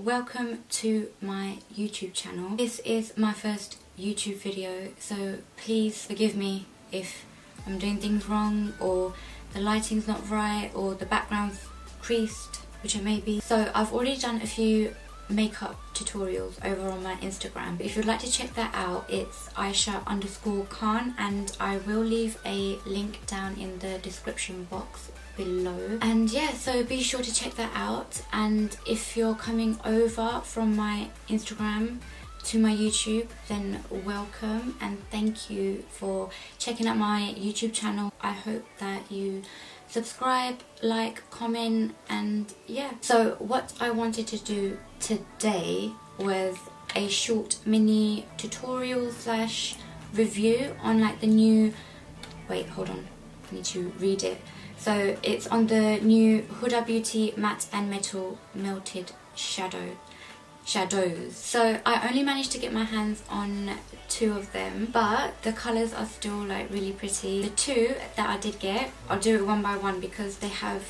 welcome to my YouTube channel. This is my first YouTube video, so please forgive me if I'm doing things wrong or the lighting's not right or the background's creased, which it may be. So I've already done a few makeup tutorials over on my Instagram. If you'd like to check that out, it's Aisha_Khan, and I will leave a link down in the description box below. And yeah, so be sure to check that out. And if you're coming over from my Instagram to my YouTube, then welcome and thank you for checking out my YouTube channel. I hope that you subscribe, like, comment, and yeah. So what I wanted to do today was a short mini tutorial slash review on like the new, wait, hold on, I need to read it. So it's on the new Huda Beauty Matte and Metal Melted Shadows. So I only managed to get my hands on 2 of them, but the colours are still like really pretty. The 2 that I did get, I'll do it one by one because they have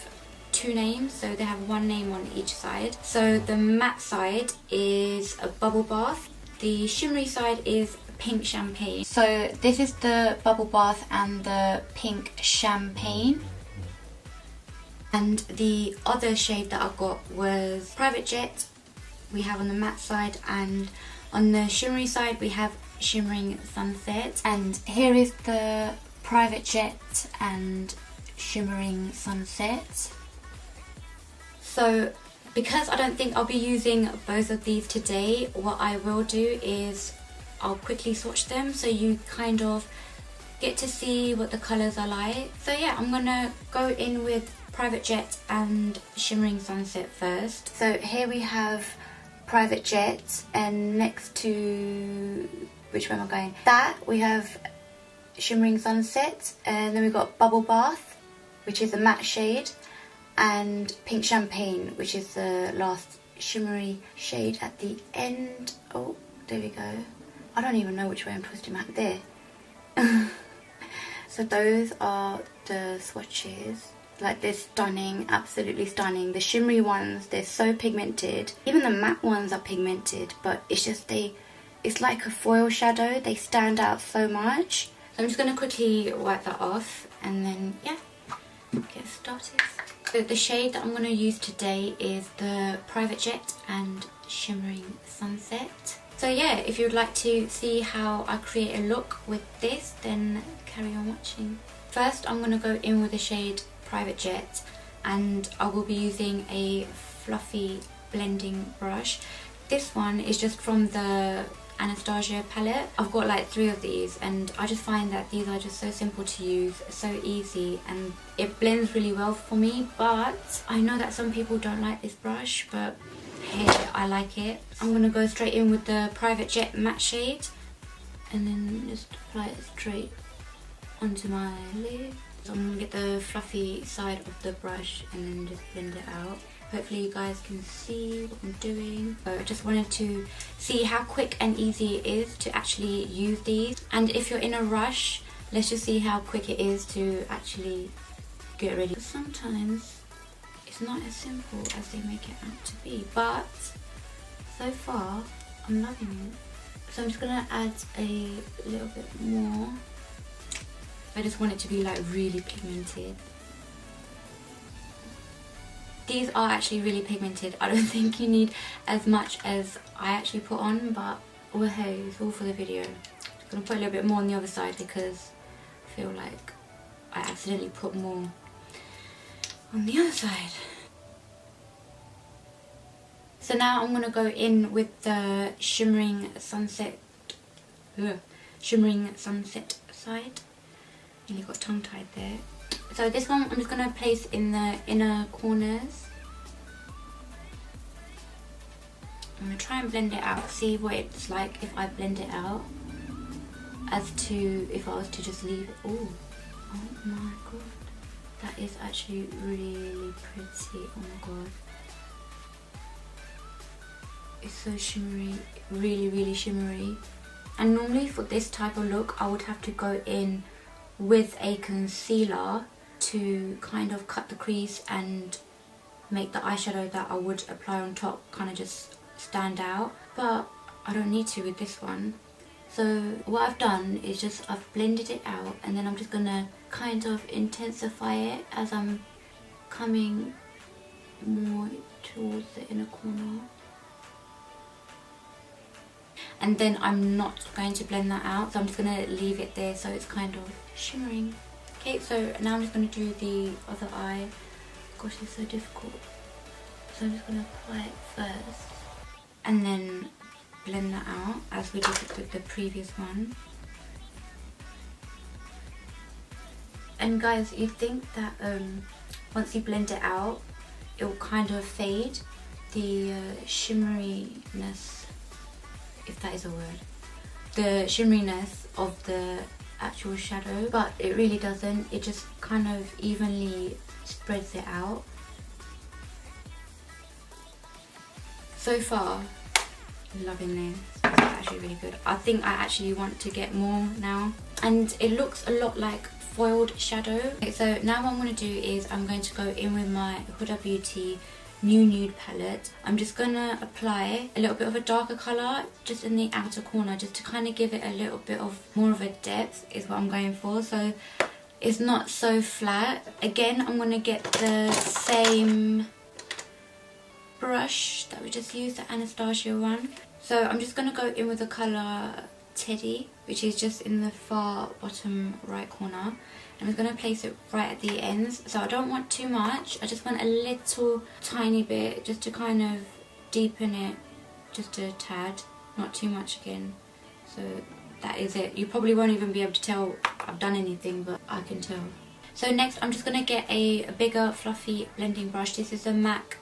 2 names, so they have 1 name on each side. So the matte side is a bubble bath, the shimmery side is pink champagne. So this is the bubble bath and the pink champagne. And the other shade that I got was Private Jet, we have on the matte side, and on the shimmery side we have Shimmering Sunset. And here is the Private Jet and Shimmering Sunset. So because I don't think I'll be using both of these today, what I will do is I'll quickly swatch them so you kind of get to see what the colours are like. So yeah, I'm gonna go in with Private Jet and Shimmering Sunset first. So here we have Private Jet, and next to, which way am I going? That we have Shimmering Sunset, and then we've got Bubble Bath, which is a matte shade, and Pink Champagne, which is the last shimmery shade at the end. Oh, there we go. I don't even know which way I'm twisting my there. So those are the swatches. Like, they're stunning, absolutely stunning. The shimmery ones, they're so pigmented. Even the matte ones are pigmented, but it's just it's like a foil shadow. They stand out so much. So I'm just going to quickly wipe that off and then, yeah, get started. So the shade that I'm going to use today is the Private Jet and Shimmering Sunset. So yeah, if you'd like to see how I create a look with this, then carry on watching. First, I'm going to go in with the shade Private Jet, and I will be using a fluffy blending brush. This one is just from the Anastasia palette. I've got like 3 of these, and I just find that these are just so simple to use, so easy, and it blends really well for me. But I know that some people don't like this brush, but hey, I like it. I'm gonna go straight in with the Private Jet matte shade and then just apply it straight onto my lid. So I'm going to get the fluffy side of the brush and then just blend it out. Hopefully you guys can see what I'm doing. So I just wanted to see how quick and easy it is to actually use these. And if you're in a rush, let's just see how quick it is to actually get ready. Sometimes it's not as simple as they make it out to be, but so far I'm loving it. So I'm just going to add a little bit more. I just want it to be like really pigmented. These are actually really pigmented. I don't think you need as much as I actually put on, but well, hey, it's all for the video. I'm gonna put a little bit more on the other side because I feel like I accidentally put more on the other side. So now I'm gonna go in with the Shimmering Sunset side. Nearly got tongue tied there. So this one I'm just going to place in the inner corners. I'm going to try and blend it out, see what it's like if I blend it out, as to if I was to just leave it. Oh my god, that is actually really pretty. Oh my god, it's so shimmery, really shimmery. And normally for this type of look I would have to go in with a concealer to kind of cut the crease and make the eyeshadow that I would apply on top kind of just stand out, but I don't need to with this one. So what I've done is just I've blended it out, and then I'm just gonna kind of intensify it as I'm coming more towards the inner corner. And then I'm not going to blend that out, so I'm just gonna leave it there so it's kind of shimmering. Okay, so now I'm just gonna do the other eye. Gosh, it's so difficult. So I'm just gonna apply it first and then blend that out as we did with the previous one. And guys, you think that once you blend it out, it will kind of fade the shimmeriness, if that is a word, the shimmeriness of the actual shadow, but it really doesn't. It just kind of evenly spreads it out. So far, I'm loving this. It's actually really good. I think I actually want to get more now, and it looks a lot like foiled shadow. Okay, so now what I'm going to do is I'm going to go in with my HudaBeauty New Nude Palette. I'm just going to apply a little bit of a darker colour just in the outer corner, just to kind of give it a little bit of more of a depth is what I'm going for. So it's not so flat. Again, I'm going to get the same brush that we just used, the Anastasia one. So I'm just going to go in with the colour Teddy, which is just in the far bottom right corner. I'm just going to place it right at the ends. So I don't want too much, I just want a little tiny bit just to kind of deepen it just a tad, not too much again. So that is it. You probably won't even be able to tell I've done anything, but I can tell. So next I'm just going to get a bigger fluffy blending brush. This is a MAC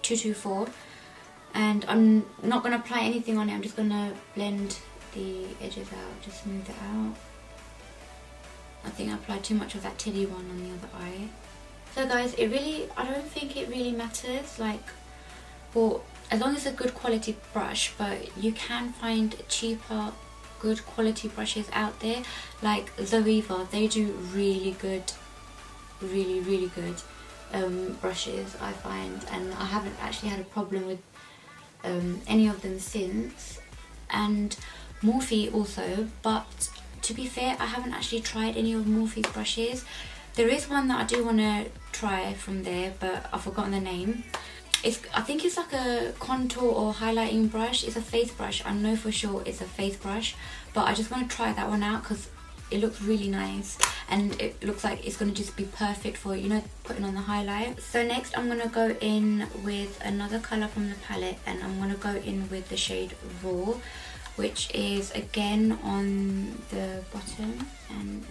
224, and I'm not going to apply anything on it. I'm just going to blend the edges out, just smooth it out. I think I applied too much of that Teddy one on the other eye. So guys, I don't think it really matters, like, well, as long as it's a good quality brush, but you can find cheaper good quality brushes out there, like Zoeva. They do really good, really good brushes, I find, and I haven't actually had a problem with any of them since. And Morphe also, but to be fair, I haven't actually tried any of Morphe's brushes. There is one that I do want to try from there, but I've forgotten the name. I think it's like a contour or highlighting brush. It's a face brush. I know for sure it's a face brush, but I just want to try that one out because it looks really nice, and it looks like it's going to just be perfect for, you know, putting on the highlight. So next I'm going to go in with another colour from the palette, and I'm going to go in with the shade Raw, which is again on the bottom, and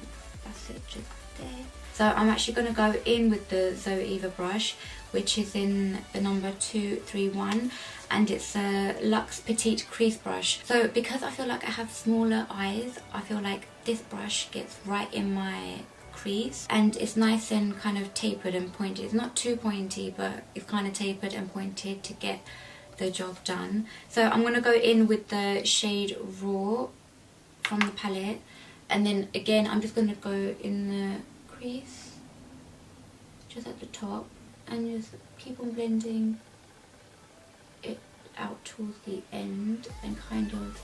that's it, just there. So I'm actually going to go in with the Zoeva brush, which is in the number 231, and it's a Luxe Petite Crease brush. So because I feel like I have smaller eyes, I feel like this brush gets right in my crease, and it's nice and kind of tapered and pointed. It's not too pointy, but it's kind of tapered and pointed to get the job done. So I'm going to go in with the shade Raw from the palette, and then again I'm just going to go in the crease just at the top and just keep on blending it out towards the end and kind of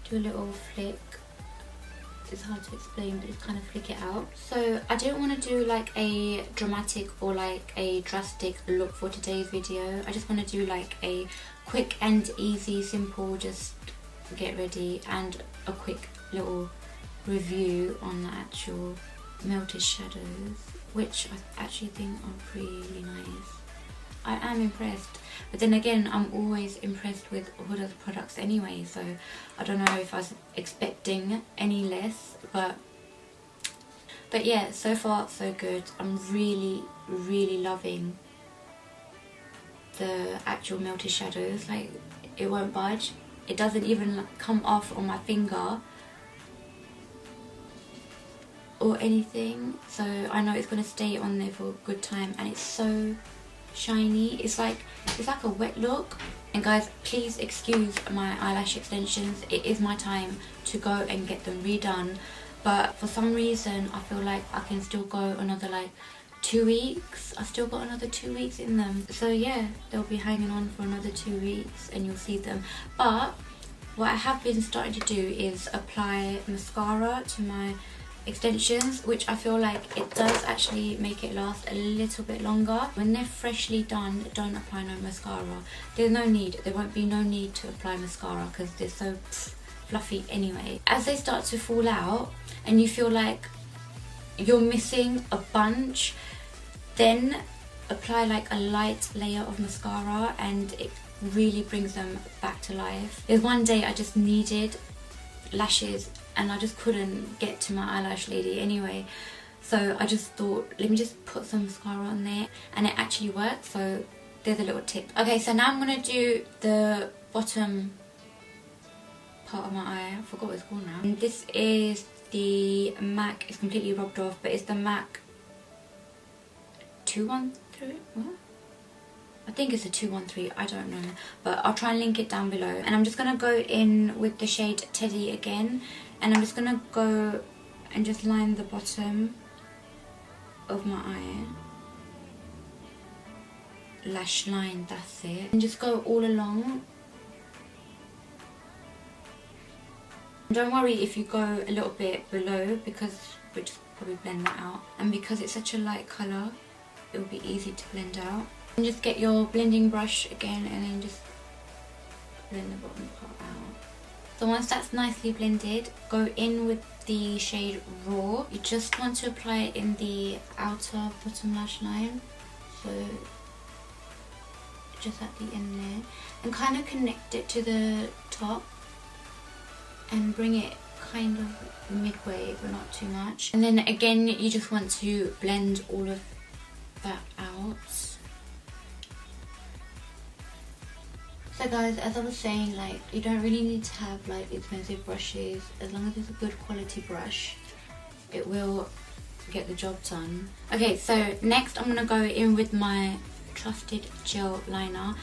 do a little flick. It's hard to explain, but just kind of flick it out. So I didn't want to do like a dramatic or like a drastic look for today's video. I just want to do like a quick and easy, simple, just get ready, and a quick little review on the actual melted shadows, which I actually think are really nice. I am impressed, but then again I'm always impressed with Huda's products anyway, so I don't know if I was expecting any less, but yeah, so far so good. I'm really loving the actual melted shadows. Like, it won't budge, it doesn't even like come off on my finger or anything, so I know it's going to stay on there for a good time, and it's so shiny. It's like a wet look. And guys, please excuse my eyelash extensions. It is my time to go and get them redone, but for some reason I feel like I can still go another like 2 weeks. I've still got another 2 weeks in them. So yeah, they'll be hanging on for another 2 weeks and you'll see them. But what I have been starting to do is apply mascara to my extensions, which I feel like it does actually make it last a little bit longer. When they're freshly done, don't apply no mascara. There's no need. There won't be no need to apply mascara because they're so fluffy anyway. As they start to fall out and you feel like you're missing a bunch, then apply like a light layer of mascara and it really brings them back to life. There's one day I just needed lashes and I just couldn't get to my eyelash lady anyway, so I just thought, let me just put some mascara on there, and it actually worked. So there's a little tip. Okay, so now I'm gonna do the bottom part of my eye. I forgot what it's called now. And this is the MAC. It's completely rubbed off, but it's the MAC 213. What? I think it's a 213, I don't know, but I'll try and link it down below. And I'm just going to go in with the shade Teddy again, and I'm just going to go and just line the bottom of my eye. Lash line, that's it. And just go all along. Don't worry if you go a little bit below, because we'll just probably blend that out. And because it's such a light colour, it will be easy to blend out. And just get your blending brush again and then just blend the bottom part out. So once that's nicely blended, go in with the shade Raw. You just want to apply it in the outer bottom lash line, so just at the end there, and kind of connect it to the top and bring it kind of midway but not too much. And then again you just want to blend all of that out. So guys, as I was saying, like, you don't really need to have like expensive brushes. As long as it's a good quality brush, it will get the job done. Okay, so next I'm gonna go in with my trusted gel liner.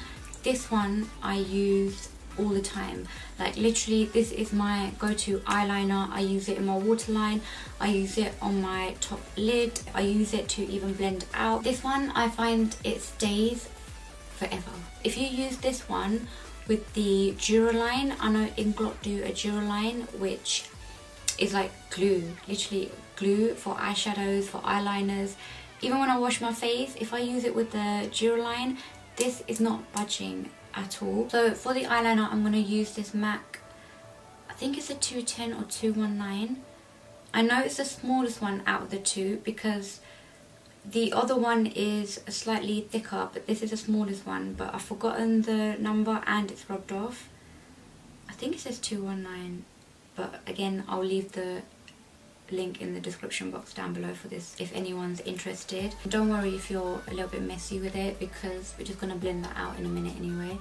This one I use all the time. Like literally, this is my go-to eyeliner. I use it in my waterline, I use it on my top lid, I use it to even blend out. This one, I find it stays forever. If you use this one with the Duraline, I know Inglot do a Duraline which is like glue, literally glue for eyeshadows, for eyeliners. Even when I wash my face, if I use it with the Duraline, this is not budging at all. So for the eyeliner, I'm going to use this MAC, I think it's a 210 or 219. I know it's the smallest one out of the two because the other one is slightly thicker, but this is the smallest one, but I've forgotten the number and it's rubbed off. I think it says 219, but again, I'll leave the link in the description box down below for this if anyone's interested. Don't worry if you're a little bit messy with it, because we're just going to blend that out in a minute anyway.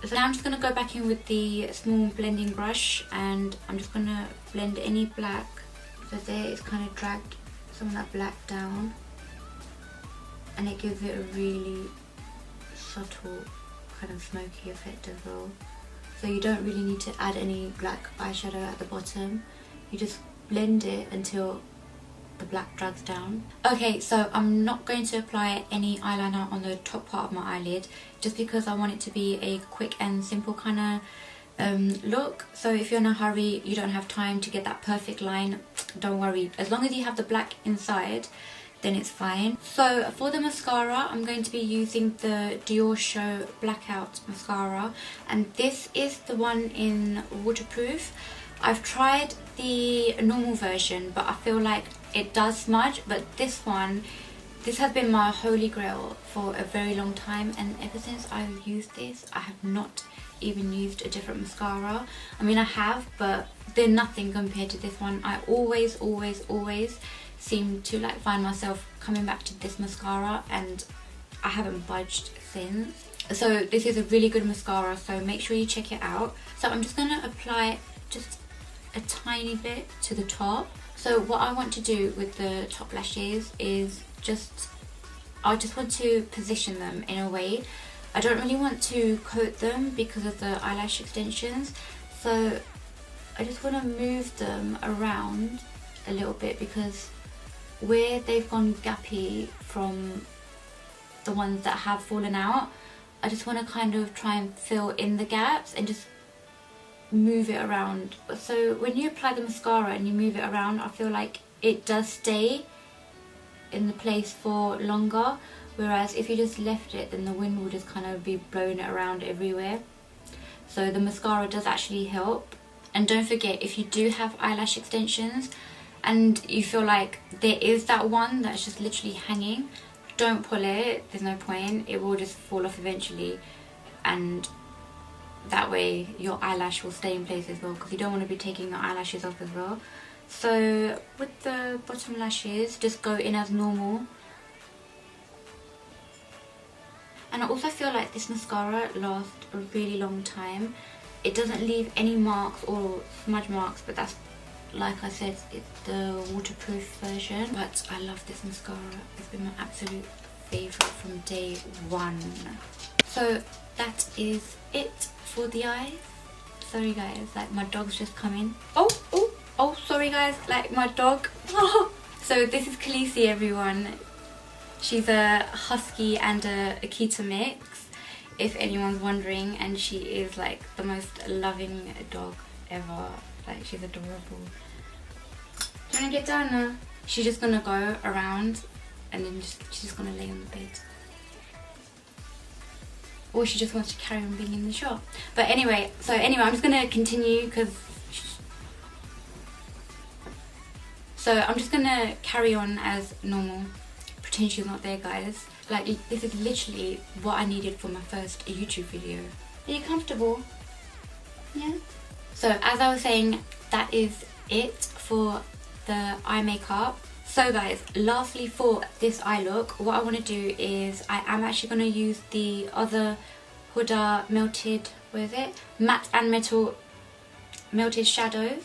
So now I'm just going to go back in with the small blending brush and I'm just going to blend any black. So there it's kind of dragged some of that black down and it gives it a really subtle kind of smoky effect as well. So you don't really need to add any black eyeshadow at the bottom. You just blend it until the black drags down. Okay, so I'm not going to apply any eyeliner on the top part of my eyelid just because I want it to be a quick and simple kind of look. So if you're in a hurry, you don't have time to get that perfect line, don't worry. As long as you have the black inside, then it's fine. So for the mascara, I'm going to be using the Dior Show Blackout mascara, and this is the one in waterproof. I've tried the normal version, but I feel like it does smudge, but this has been my holy grail for a very long time, and ever since I've used this, I have not even used a different mascara. I mean, I have, but they're nothing compared to this one. I always seem to like find myself coming back to this mascara, and I haven't budged since. So this is a really good mascara, so make sure you check it out. So I'm just gonna apply just a tiny bit to the top. So what I want to do with the top lashes is I just want to position them in a way. I don't really want to coat them because of the eyelash extensions, so I just want to move them around a little bit, because where they've gone gappy from the ones that have fallen out, I just want to kind of try and fill in the gaps and just move it around. So when you apply the mascara and you move it around, I feel like it does stay in the place for longer, whereas if you just left it, then the wind will just kind of be blowing it around everywhere. So the mascara does actually help. And don't forget, if you do have eyelash extensions and you feel like there is that one that's just literally hanging, don't pull it, there's no point, it will just fall off eventually, and that way your eyelash will stay in place as well, because you don't want to be taking your eyelashes off as well. So with the bottom lashes, just go in as normal. And I also feel like this mascara lasts a really long time. It doesn't leave any marks or smudge marks, but that's, like I said, it's the waterproof version. But I love this mascara. It's been my absolute favourite from day one. So that is it for the eyes. Sorry guys, like my dog's just come in. Oh, sorry guys, like my dog. So this is Khaleesi, everyone. She's a husky and a Akita mix, if anyone's wondering, and she is like the most loving dog ever. Like, she's adorable. Do you want to get down now? She's just gonna go around and then she's just gonna lay on the bed. Or she just wants to carry on being in the shop. But anyway, I'm just gonna continue because I'm just gonna carry on as normal. Pretend she's not there, guys. Like, this is literally what I needed for my first YouTube video. Are you comfortable? Yeah? So as I was saying, that is it for the eye makeup. So guys, lastly for this eye look, what I want to do is I am actually going to use the other Huda melted, matte and metal melted shadows.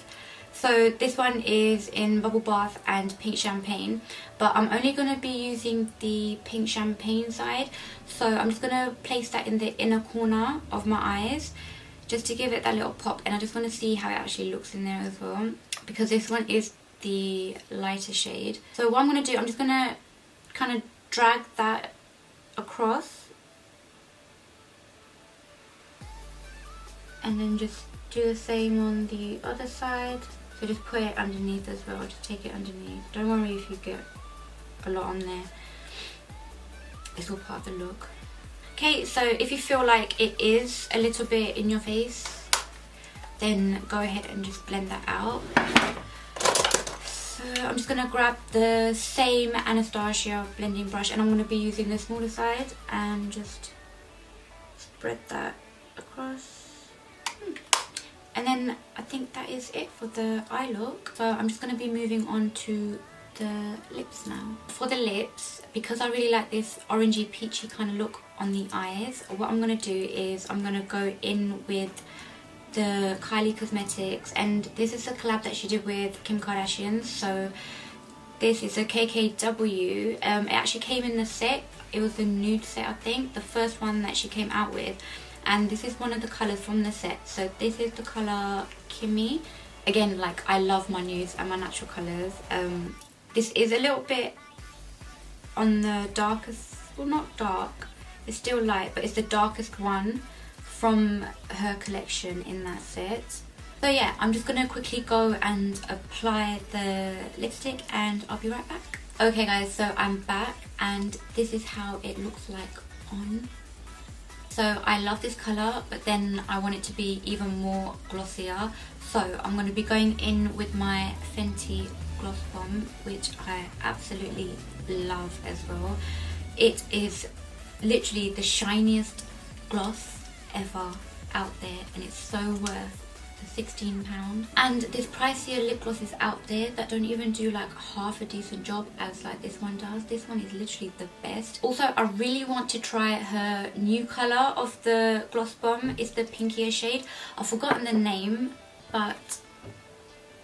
So this one is in Bubble Bath and Pink Champagne, but I'm only going to be using the Pink Champagne side. So I'm just going to place that in the inner corner of my eyes, just to give it that little pop, and I just want to see how it actually looks in there as well, because this one is the lighter shade. So what I'm going to do, I'm just going to kind of drag that across and then just do the same on the other side. So just put it underneath as well, just take it underneath. Don't worry if you get a lot on there, it's all part of the look. Okay, so if you feel like it is a little bit in your face, then go ahead and just blend that out. So I'm just going to grab the same Anastasia blending brush, and I'm going to be using the smaller side and just spread that across. And then I think that is it for the eye look. So I'm just going to be moving on to the lips now. For the lips, because I really like this orangey peachy kind of look on the eyes, what I'm going to do is I'm going to go in with the Kylie Cosmetics, and this is a collab that she did with Kim Kardashian. So this is a KKW. It actually came in the set. It was the nude set, I think, the first one that she came out with. And this is one of the colours from the set. So this is the colour Kimmie. Again, like, I love my nudes and my natural colours. This is a little bit on the darkest, well, not dark, it's still light, but it's the darkest one from her collection in that set. So yeah, I'm just gonna quickly go and apply the lipstick and I'll be right back. Okay guys, so I'm back and this is how it looks like on. So I love this colour, but then I want it to be even more glossier. So I'm going to be going in with my Fenty Gloss Bomb, which I absolutely love as well. It is literally the shiniest gloss ever out there, and it's so worth the £16. And there's pricier lip glosses out there that don't even do like half a decent job as like this one does. This one is literally the best. Also, I really want to try her new colour of the Gloss Bomb. It's the pinkier shade. I've forgotten the name, but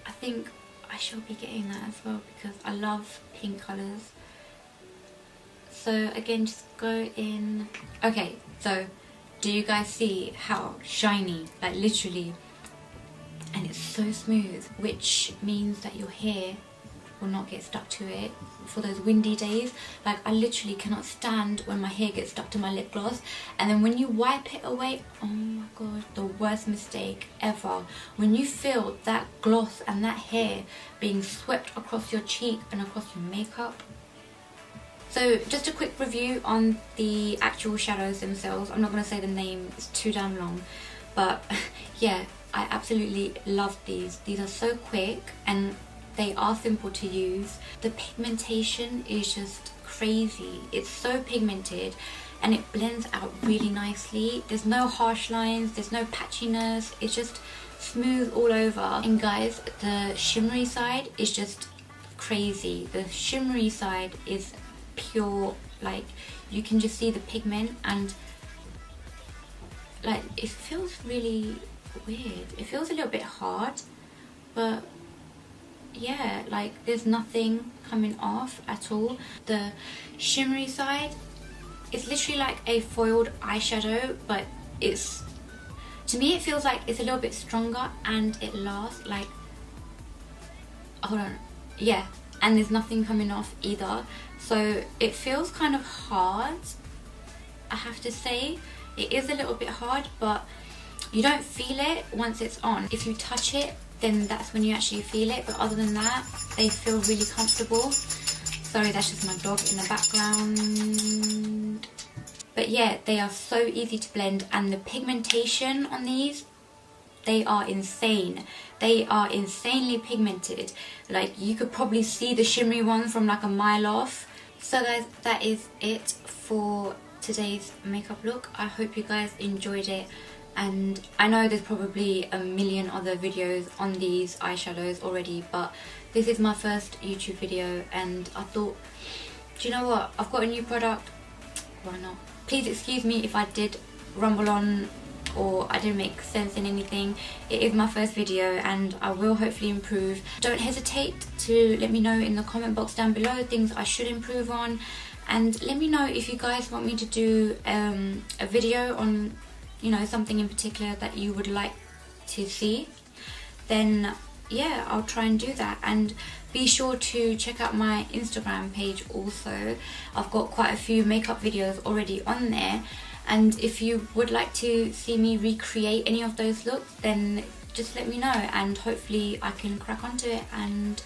I think I shall be getting that as well because I love pink colours. So again, just go in. Okay, so do you guys see how shiny, like literally, and it's so smooth, which means that your hair will not get stuck to it for those windy days. Like, I literally cannot stand when my hair gets stuck to my lip gloss, and then when you wipe it away, oh my god, the worst mistake ever. When you feel that gloss and that hair being swept across your cheek and across your makeup. So just a quick review on the actual shadows themselves. I'm not going to say the name, it's too damn long, but yeah, I absolutely love these. These are so quick and they are simple to use. The pigmentation is just crazy. It's so pigmented and it blends out really nicely. There's no harsh lines, there's no patchiness, it's just smooth all over. And guys, the shimmery side is just crazy. The shimmery side is pure, like you can just see the pigment, and like it feels really weird. It feels a little bit hard, but yeah, like there's nothing coming off at all. The shimmery side is literally like a foiled eyeshadow, but it's, to me it feels like it's a little bit stronger and it lasts. Like, hold on, yeah, and there's nothing coming off either, so it feels kind of hard, I have to say. It is a little bit hard, but you don't feel it once it's on. If you touch it, then that's when you actually feel it, but other than that, they feel really comfortable. Sorry, that's just my dog in the background. But yeah, they are so easy to blend, and the pigmentation on these, they are insane. They are insanely pigmented. Like, you could probably see the shimmery ones from like a mile off. So guys, that is it for today's makeup look. I hope you guys enjoyed it, and I know there's probably a million other videos on these eyeshadows already, but this is my first YouTube video and I thought, do you know what, I've got a new product, why not? Please excuse me if I did rumble on or I didn't make sense in anything. It is my first video and I will hopefully improve. Don't hesitate to let me know in the comment box down below things I should improve on, and let me know if you guys want me to do a video on, you know, something in particular that you would like to see. Then yeah, I'll try and do that. And be sure to check out my Instagram page also. I've got quite a few makeup videos already on there, and if you would like to see me recreate any of those looks, then just let me know and hopefully I can crack onto it, and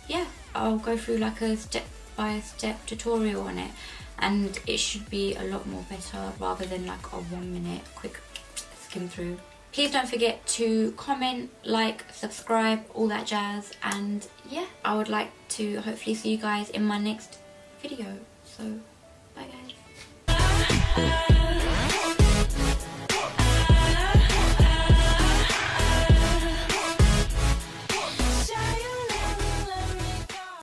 yeah, I'll go through like a step-by-step tutorial on it, and it should be a lot more better rather than like a 1 minute quick skim through. Please don't forget to comment, like, subscribe, all that jazz, and yeah, I would like to hopefully see you guys in my next video. So bye guys.